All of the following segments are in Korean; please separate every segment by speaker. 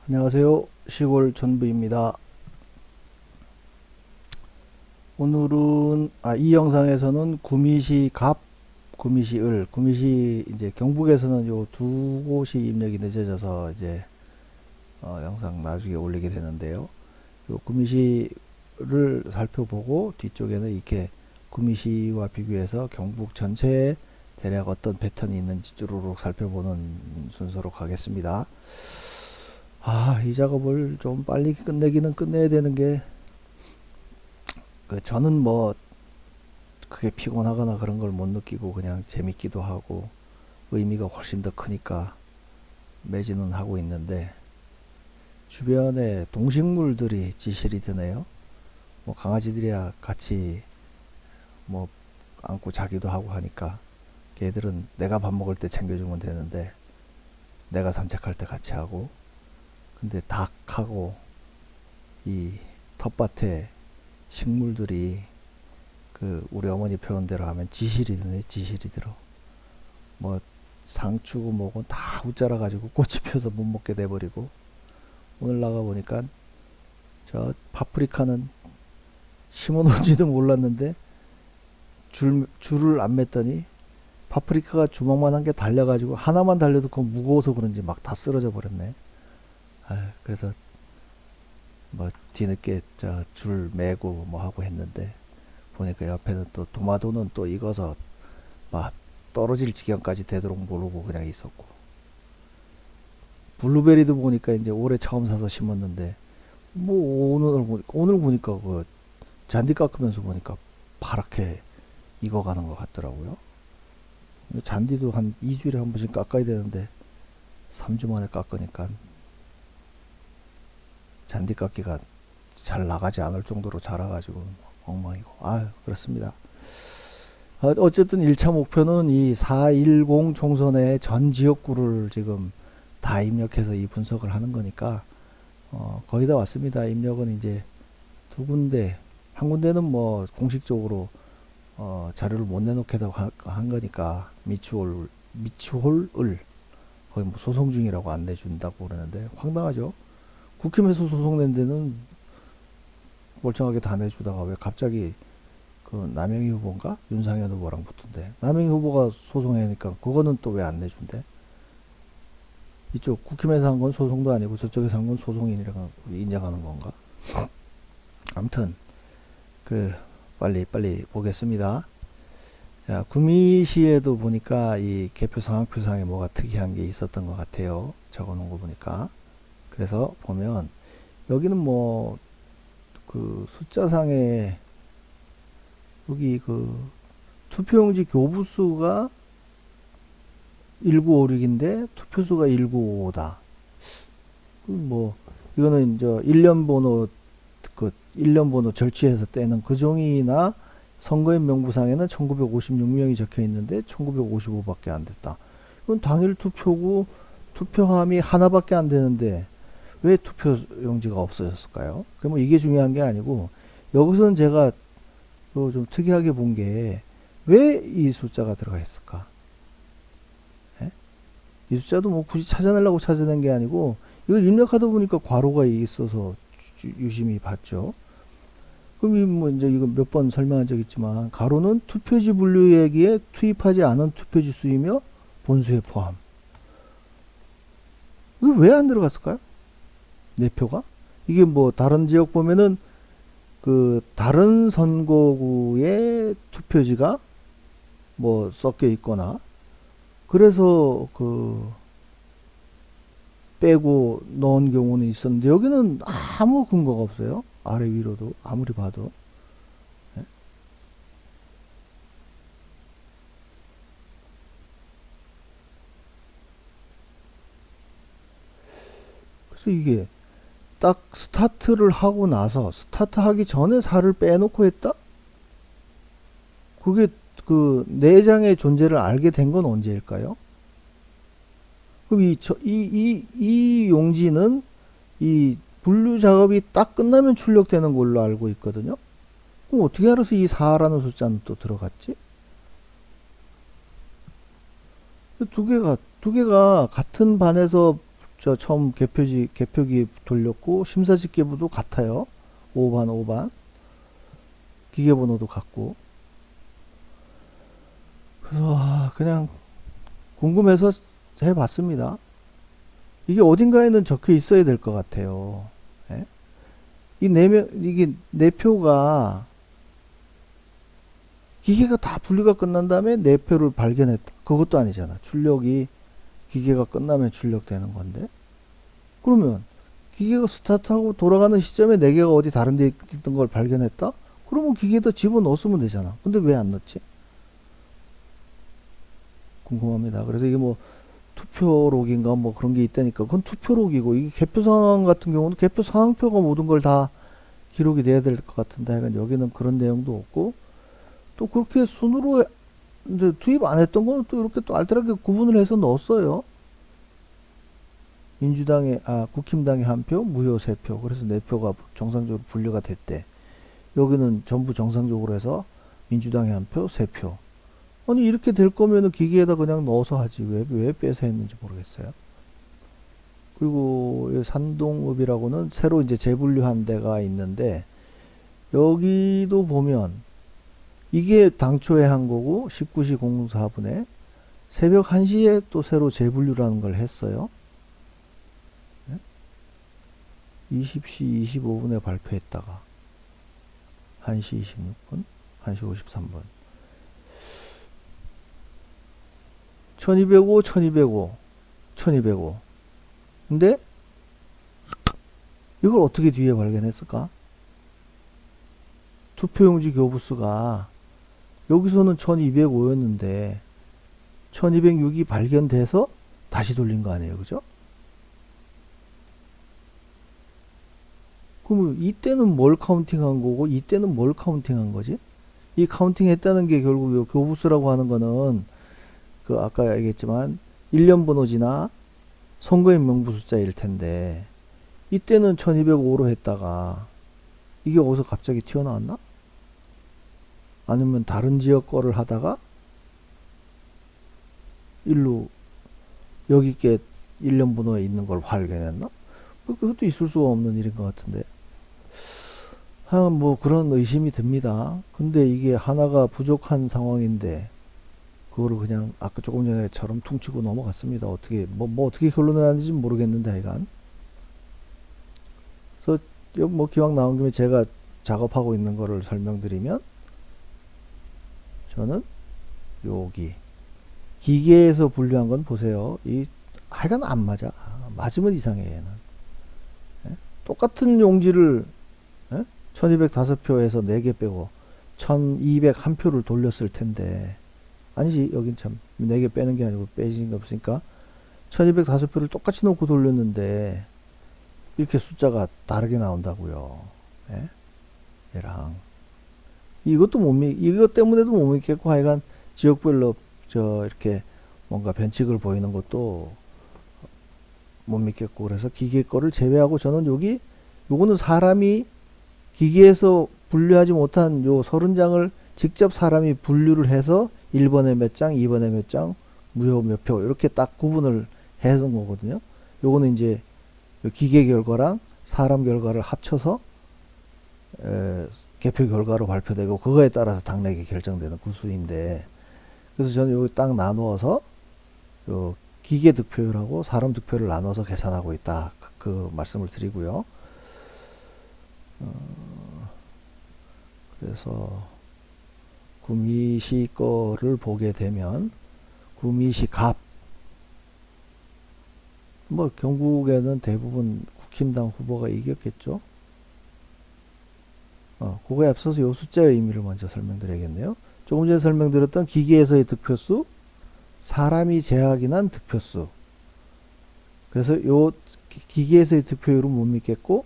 Speaker 1: 안녕하세요. 시골 전부입니다. 오늘은 이 영상에서는 구미시 갑, 구미시 을, 구미시 이제 경북에서는 요 두 곳이 입력이 늦어져서 이제 영상 나중에 올리게 되는데요. 요 구미시를 살펴보고 뒤쪽에는 이렇게 구미시와 비교해서 경북 전체에 대략 어떤 패턴이 있는지 쭈루룩 살펴보는 순서로 가겠습니다. 이 작업을 좀 빨리 끝내기는 끝내야 되는 게, 저는 뭐, 크게 피곤하거나 그런 걸 못 느끼고 그냥 재밌기도 하고, 의미가 훨씬 더 크니까 매진은 하고 있는데, 주변에 동식물들이 지실이 드네요. 뭐, 강아지들이야 같이 뭐, 안고 자기도 하고 하니까, 걔들은 내가 밥 먹을 때 챙겨주면 되는데, 내가 산책할 때 같이 하고, 근데 닭하고 이 텃밭에 식물들이 우리 어머니 표현대로 하면 지실이 드네. 지실이 들어. 뭐 상추고 뭐고 다 웃자라 가지고 꽃이 펴서 못 먹게 돼버리고, 오늘 나가 보니까 저 파프리카는 심어 놓은지도 몰랐는데 줄을 안 맸더니 파프리카가 주먹만한 게 달려가지고 하나만 달려도 그거 무거워서 그런지 막 다 쓰러져 버렸네. 그래서 뭐 뒤늦게 저 줄 매고 뭐 하고 했는데, 보니까 옆에는 또 도마도는 또 익어서 막 떨어질 지경까지 되도록 모르고 그냥 있었고, 블루베리도 보니까 이제 올해 처음 사서 심었는데, 뭐 오늘 보니까 그 잔디 깎으면서 보니까 파랗게 익어가는 것 같더라고요. 잔디도 한 2주일에 한 번씩 깎아야 되는데 3주 만에 깎으니까 잔디 깎기가 잘 나가지 않을 정도로 자라가지고 엉망이고, 그렇습니다. 어쨌든 1차 목표는 이 410 총선의 전 지역구를 지금 다 입력해서 이 분석을 하는 거니까 거의 다 왔습니다. 입력은 이제 두 군데, 한 군데는 뭐 공식적으로 자료를 못 내놓게도 한 거니까 미추홀을 거의 뭐 소송 중이라고 안 내준다고 그러는데, 황당하죠. 국힘에서 소송낸 데는 멀쩡하게 다 내주다가 왜 갑자기 남영희 후보인가 윤상현 후보랑 붙은데, 남영희 후보가 소송하니까 그거는 또 왜 안 내준대? 이쪽 국힘에서 한 건 소송도 아니고 저쪽에서 한 건 소송이라고 인정하는 건가? 아무튼 빨리 보겠습니다. 자, 구미시에도 보니까 이 개표 상황표상에 뭐가 특이한 게 있었던 것 같아요. 적어놓은 거 보니까. 그래서 보면 여기는 뭐 숫자상에 여기 투표용지 교부수가 1956인데 투표수가 1955다. 뭐 이거는 이제 일련 번호 절취해서 떼는 그 종이나 선거인 명부상에는 1956명이 적혀 있는데 1955밖에 안 됐다. 이건 당일 투표구 투표함이 하나밖에 안 되는데 왜 투표용지가 없어졌을까요? 뭐 이게 중요한 게 아니고, 여기서는 제가 좀 특이하게 본 게 왜 이 숫자가 들어가 있을까? 예? 이 숫자도 뭐 굳이 찾아내려고 찾아낸 게 아니고, 이걸 입력하다 보니까 괄호가 있어서 유심히 봤죠. 그럼 뭐 이제 이거 몇 번 설명한 적 있지만, 가로는 투표지 분류얘기에 투입하지 않은 투표지 수이며 본수에 포함. 이거 왜 안 들어갔을까요? 내 표가? 이게 뭐 다른 지역 보면은 다른 선거구의 투표지가 뭐 섞여 있거나, 그래서 빼고 넣은 경우는 있었는데, 여기는 아무 근거가 없어요. 아래 위로도 아무리 봐도. 예? 그래서 이게 딱 스타트를 하고 나서, 스타트 하기 전에 살을 빼놓고 했다? 그게 내장의 존재를 알게 된 건 언제일까요? 그럼 이 용지는 이 분류 작업이 딱 끝나면 출력되는 걸로 알고 있거든요. 그럼 어떻게 알아서 이 4라는 숫자는 또 들어갔지? 두 개가 같은 반에서 저 처음 개표기 돌렸고 심사집계부도 같아요. 5반 기계번호도 같고. 그래서 그냥 궁금해서 해봤습니다. 이게 어딘가에는 적혀 있어야 될 것 같아요. 예? 이게 내표가 기계가 다 분리가 끝난 다음에 내표를 발견했다. 그것도 아니잖아. 출력이 기계가 끝나면 출력되는 건데. 그러면 기계가 스타트하고 돌아가는 시점에 4개가 어디 다른 데 있던 걸 발견했다? 그러면 기계에다 집어넣었으면 되잖아. 근데 왜 안 넣지? 궁금합니다. 그래서 이게 뭐 투표록인가 뭐 그런 게 있다니까. 그건 투표록이고, 이게 개표 상황 같은 경우는 개표 상황표가 모든 걸 다 기록이 돼야 될 것 같은데, 하여간 여기는 그런 내용도 없고, 또 그렇게 손으로 이제 투입 안 했던 거는 또 이렇게 또 알뜰하게 구분을 해서 넣었어요. 국힘당에 한 표, 무효 3표. 그래서 4표가 정상적으로 분류가 됐대. 여기는 전부 정상적으로 해서 민주당에 한 표, 3표. 아니, 이렇게 될 거면은 기계에다 그냥 넣어서 하지. 왜 빼서 했는지 모르겠어요. 그리고 산동읍이라고는 새로 이제 재분류한 데가 있는데, 여기도 보면 이게 당초에 한 거고 19시 04분에 새벽 1시에 또 새로 재분류라는 걸 했어요. 20시 25분에 발표했다가 1시 26분, 1시 53분. 1205, 1205, 1205. 근데 이걸 어떻게 뒤에 발견했을까? 투표용지 교부수가 여기서는 1205였는데 1206이 발견돼서 다시 돌린 거 아니에요, 그죠? 그러면 이때는 뭘 카운팅한 거고 이때는 뭘 카운팅한 거지? 이 카운팅 했다는 게 결국 요 교부수라고 하는 거는 그 아까 얘기했지만 1년 번호지나 선거인 명부 숫자일 텐데, 이때는 1205로 했다가 이게 어디서 갑자기 튀어나왔나? 아니면 다른 지역 거를 하다가 일로 여기 게 1년 번호에 있는 걸 발견했나? 그것도 있을 수가 없는 일인 것 같은데. 뭐 그런 의심이 듭니다. 근데 이게 하나가 부족한 상황인데 그거를 그냥 아까 조금 전에처럼 퉁치고 넘어갔습니다. 어떻게 어떻게 결론을 하는지 모르겠는데, 하여간. 그래서 뭐 기왕 나온 김에 제가 작업하고 있는 거를 설명드리면, 저는 여기 기계에서 분류한 건 보세요. 하여간 안 맞아. 맞으면 이상해, 얘는. 예? 똑같은 용지를 1205표에서 4개 빼고 1201표를 돌렸을 텐데, 아니지, 여긴 참 4개 빼는 게 아니고 빼진 게 없으니까 1205표를 똑같이 놓고 돌렸는데 이렇게 숫자가 다르게 나온다고요. 예? 얘랑 이것 때문에도 못 믿겠고, 하여간 지역별로 이렇게 뭔가 변칙을 보이는 것도 못 믿겠고, 그래서 기계 거를 제외하고 저는 요거는 사람이 기계에서 분류하지 못한 요 30장을 직접 사람이 분류를 해서 1번에 몇 장, 2번에 몇 장, 무효 몇 표, 이렇게 딱 구분을 해서 거거든요. 요거는 이제 기계 결과랑 사람 결과를 합쳐서 개표 결과로 발표되고, 그거에 따라서 당락이 결정되는 구수인데, 그래서 저는 여기 딱 나누어서 요 기계 득표율하고 사람 득표를 나눠서 계산하고 있다. 그 말씀을 드리고요. 그래서 구미시 거를 보게 되면 구미시 갑, 뭐 경북에는 대부분 국힘당 후보가 이겼겠죠. 그거에 앞서서 요 숫자의 의미를 먼저 설명드려야겠네요. 조금 전에 설명드렸던 기계에서의 득표수, 사람이 제약인한 득표수. 그래서 요 기계에서의 득표율은 못 믿겠고,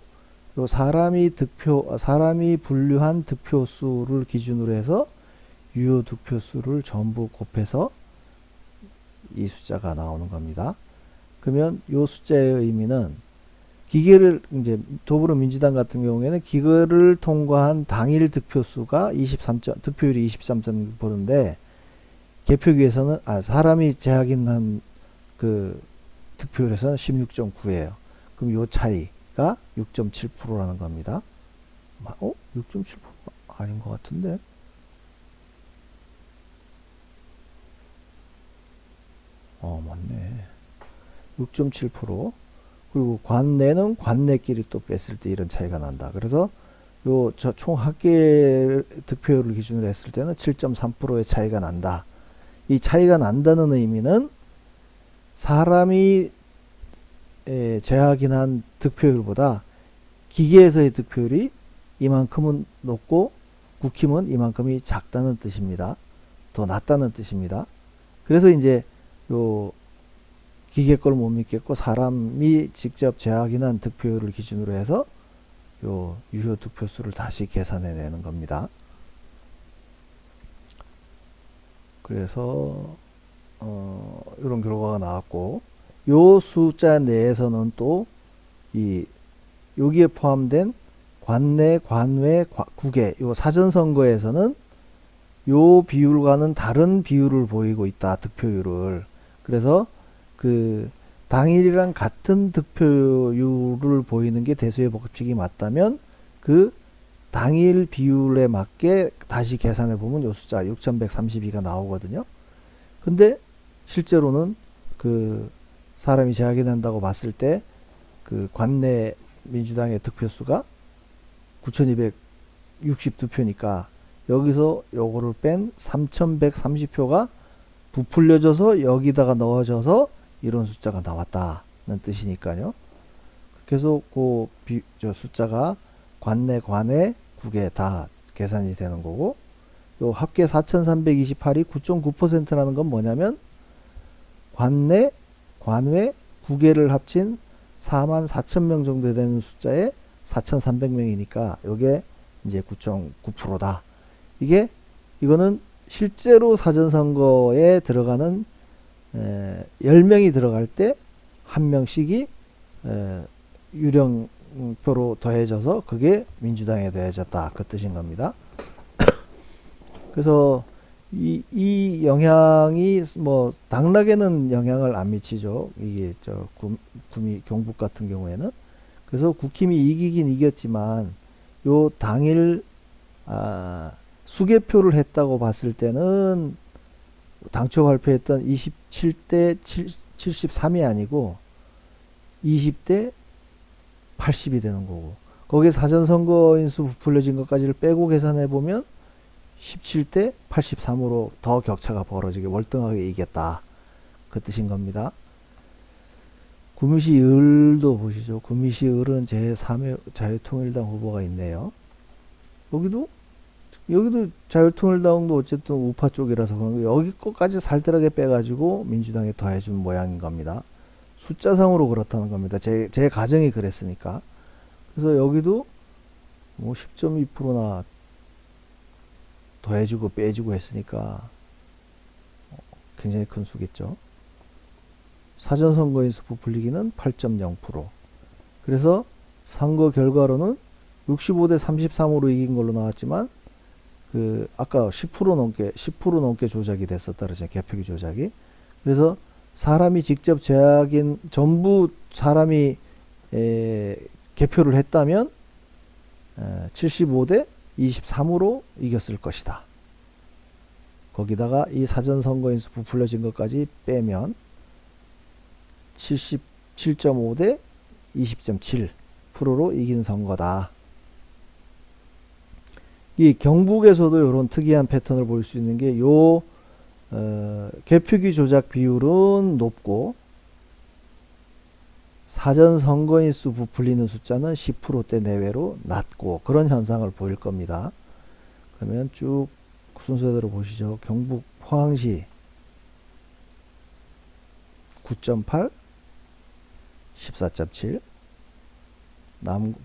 Speaker 1: 요 사람이 분류한 득표수를 기준으로 해서 유효 득표수를 전부 곱해서 이 숫자가 나오는 겁니다. 그러면 요 숫자의 의미는 기계를 이제 더불어민주당 같은 경우에는 기계를 통과한 당일 득표수가 23점, 득표율이 23점 보는데, 개표기에서는 사람이 제약인한 그 득표율에서는 16.9예요. 그럼 요 차이가 6.7%라는 겁니다. 6.7% 아닌 것 같은데? 맞네. 6.7%. 그리고 관내는 관내끼리 또 뺐을 때 이런 차이가 난다. 그래서 총 합계 득표율을 기준으로 했을 때는 7.3%의 차이가 난다. 이 차이가 난다는 의미는 사람이 재확인한 득표율보다 기계에서의 득표율이 이만큼은 높고 국힘은 이만큼이 작다는 뜻입니다. 더 낮다는 뜻입니다. 그래서 이제 요 기계 걸 못 믿겠고 사람이 직접 재확인한 득표율을 기준으로 해서 요 유효 득표수를 다시 계산해 내는 겁니다. 그래서 이런 결과가 나왔고, 요 숫자 내에서는 또 여기에 포함된 관내, 관외, 국외 요 사전선거에서는 요 비율과는 다른 비율을 보이고 있다. 득표율을. 그래서 그 당일이랑 같은 득표율을 보이는 게 대수의 법칙이 맞다면 그 당일 비율에 맞게 다시 계산해 보면 요 숫자 6132가 나오거든요. 근데 실제로는 그 사람이 재확인한다고 봤을 때 그 관내 민주당의 득표수가 9262표니까 여기서 요거를 뺀 3130표가 부풀려져서 여기다가 넣어져서 이런 숫자가 나왔다는 뜻이니까요. 그래서 저 숫자가 관내, 관외, 국외 다 계산이 되는 거고, 요 합계 4328이 9.9%라는 건 뭐냐면 관내, 관외, 국외를 합친 44,000명 정도 되는 숫자에 4,300명이니까 요게 이제 9.9%다. 이거는 실제로 사전선거에 들어가는 10명이 들어갈 때 한 명씩이 유령표로 더해져서 그게 민주당에 더해졌다. 그 뜻인 겁니다. 그래서 이 영향이 뭐 당락에는 영향을 안 미치죠. 이게 경북 같은 경우에는. 그래서 국힘이 이기긴 이겼지만 요 당일 수개표를 했다고 봤을 때는 당초 발표했던 27대 73이 아니고 20대 80이 되는 거고, 거기에 사전선거인수 부풀려진 것까지를 빼고 계산해 보면 17대 83으로 더 격차가 벌어지게 월등하게 이겼다. 그 뜻인 겁니다. 구미시 을도 보시죠. 구미시 을은 제3회 자유통일당 후보가 있네요. 여기도 자유통일당도 어쨌든 우파 쪽이라서 그런 거 여기 것까지 살뜰하게 빼가지고 민주당에 더해준 모양인 겁니다. 숫자상으로 그렇다는 겁니다. 제 가정이 그랬으니까. 그래서 여기도 뭐 10.2%나 더해주고 빼주고 했으니까 굉장히 큰 수겠죠. 사전선거인수 부풀리기는 8.0%. 그래서 선거 결과로는 65대 33으로 이긴 걸로 나왔지만 아까 10% 넘게 조작이 됐었다 그러죠. 개표기 조작이. 그래서 사람이 직접 전부 사람이 개표를 했다면 75대 23으로 이겼을 것이다. 거기다가 이 사전선거인수 부풀려진 것까지 빼면 77.5대 20.7%로 이긴 선거다. 이 경북에서도 이런 특이한 패턴을 볼 수 있는 게 개표기 조작 비율은 높고 사전 선거인수 부풀리는 숫자는 10%대 내외로 낮고 그런 현상을 보일 겁니다. 그러면 쭉 순서대로 보시죠. 경북 포항시 9.8, 14.7,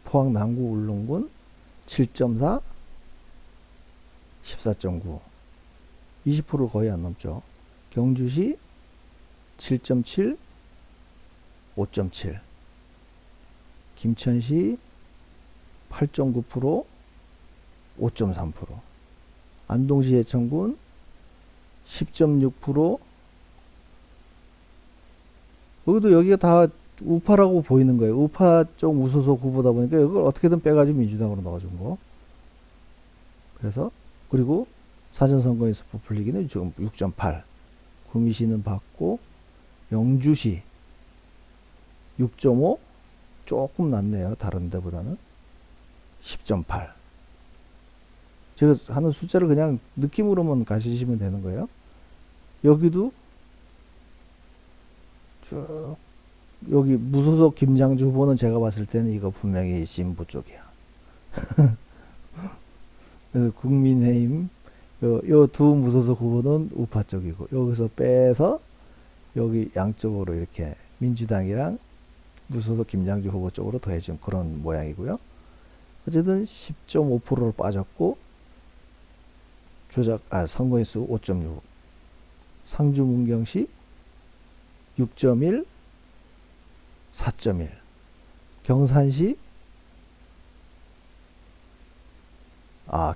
Speaker 1: 포항 남구 울릉군 7.4, 14.9, 20% 거의 안 넘죠. 경주시 7.7, 5.7, 김천시 8.9%, 5.3%, 안동시 예천군 10.6%, 여기도 여기가 다 우파라고 보이는 거예요. 우파 쪽 무소속 후보다 보니까 이걸 어떻게든 빼가지고 민주당으로 넣어준 거. 그래서 그리고 사전선거에서 부풀리기는 지금 6.8, 구미시는 받고 영주시 6.5, 조금 낮네요. 다른 데보다는 10.8. 제가 하는 숫자를 그냥 느낌으로만 가시면 되는 거예요. 여기도 쭉 여기 무소속 김장주 후보는 제가 봤을 때는 이거 분명히 진보 쪽이야. 그래서 국민의힘 요 두 무소속 후보는 우파 쪽이고 여기서 빼서 여기 양쪽으로 이렇게 민주당이랑 무소속 김장주 후보 쪽으로 더해준 그런 모양이고요. 어쨌든 10.5%로 빠졌고 선거인수 5.6, 상주 문경시 6.1, 4.1, 경산시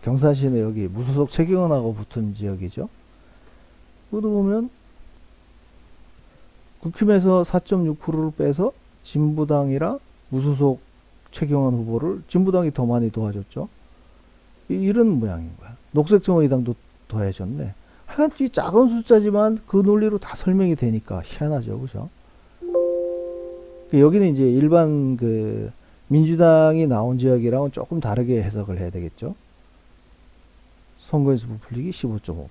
Speaker 1: 경산시는 여기 무소속 최경원하고 붙은 지역이죠. 그것도 보면 국힘에서 4.6%를 빼서 진보당이랑 무소속 최경원 후보를 진보당이 더 많이 도와줬죠. 이런 모양인 거야. 녹색정의당도 더해줬네. 하여간 이 작은 숫자지만 그 논리로 다 설명이 되니까 희한하죠, 그죠? 여기는 이제 일반 그 민주당이 나온 지역이랑은 조금 다르게 해석을 해야 되겠죠. 선거인수 부풀리기 15.5%.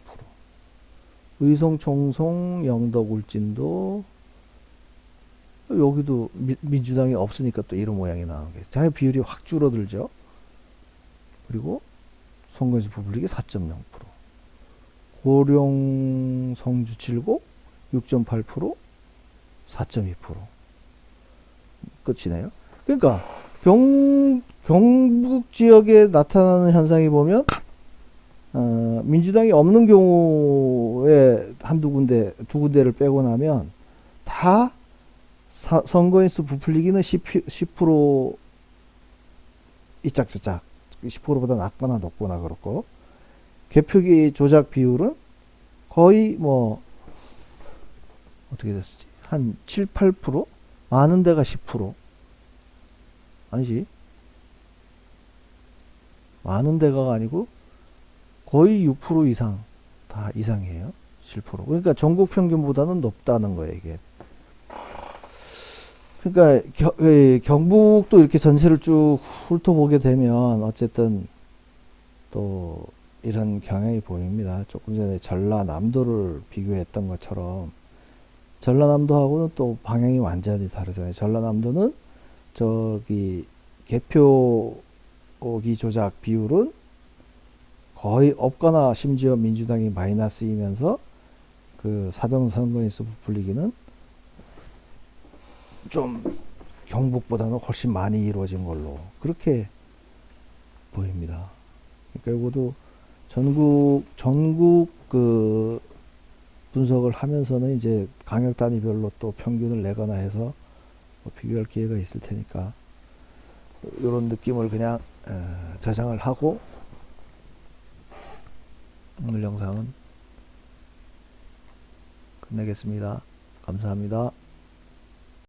Speaker 1: 의성, 총송, 영덕, 울진도 여기도 민주당이 없으니까 또 이런 모양이 나오는 게 자기 비율이 확 줄어들죠. 그리고 선거인수 부풀리기 4.0%. 고령, 성주, 칠곡 6.8%, 4.2%. 끝이네요. 그러니까 경북 지역에 나타나는 현상이 보면 민주당이 없는 경우에 한두 군데, 두 군데를 빼고 나면 다 선거인수 부풀리기는 10% 이짝저짝 10%보다 낮거나 높거나 그렇고 개표기 조작 비율은 거의 뭐 어떻게 됐었지? 한 7, 8%? 많은 데가 10%? 아니지. 많은 데가 아니고 거의 6% 이상 다 이상이에요. 7%. 그러니까 전국 평균보다는 높다는 거예요, 이게. 그러니까 경북도 이렇게 전체를 쭉 훑어보게 되면 어쨌든 또 이런 경향이 보입니다. 조금 전에 전라남도를 비교했던 것처럼 전라남도하고는 또 방향이 완전히 다르잖아요. 전라남도는 저기 개표기 조작 비율은 거의 없거나 심지어 민주당이 마이너스이면서 그 사전선거인수 부풀리기는 좀 경북보다는 훨씬 많이 이루어진 걸로 그렇게 보입니다. 그러니까 이것도 전국 그 분석을 하면서는 이제 강역 단위별로 또 평균을 내거나 해서 뭐 비교할 기회가 있을 테니까 이런 느낌을 그냥 저장을 하고 오늘 영상은 끝내겠습니다. 감사합니다.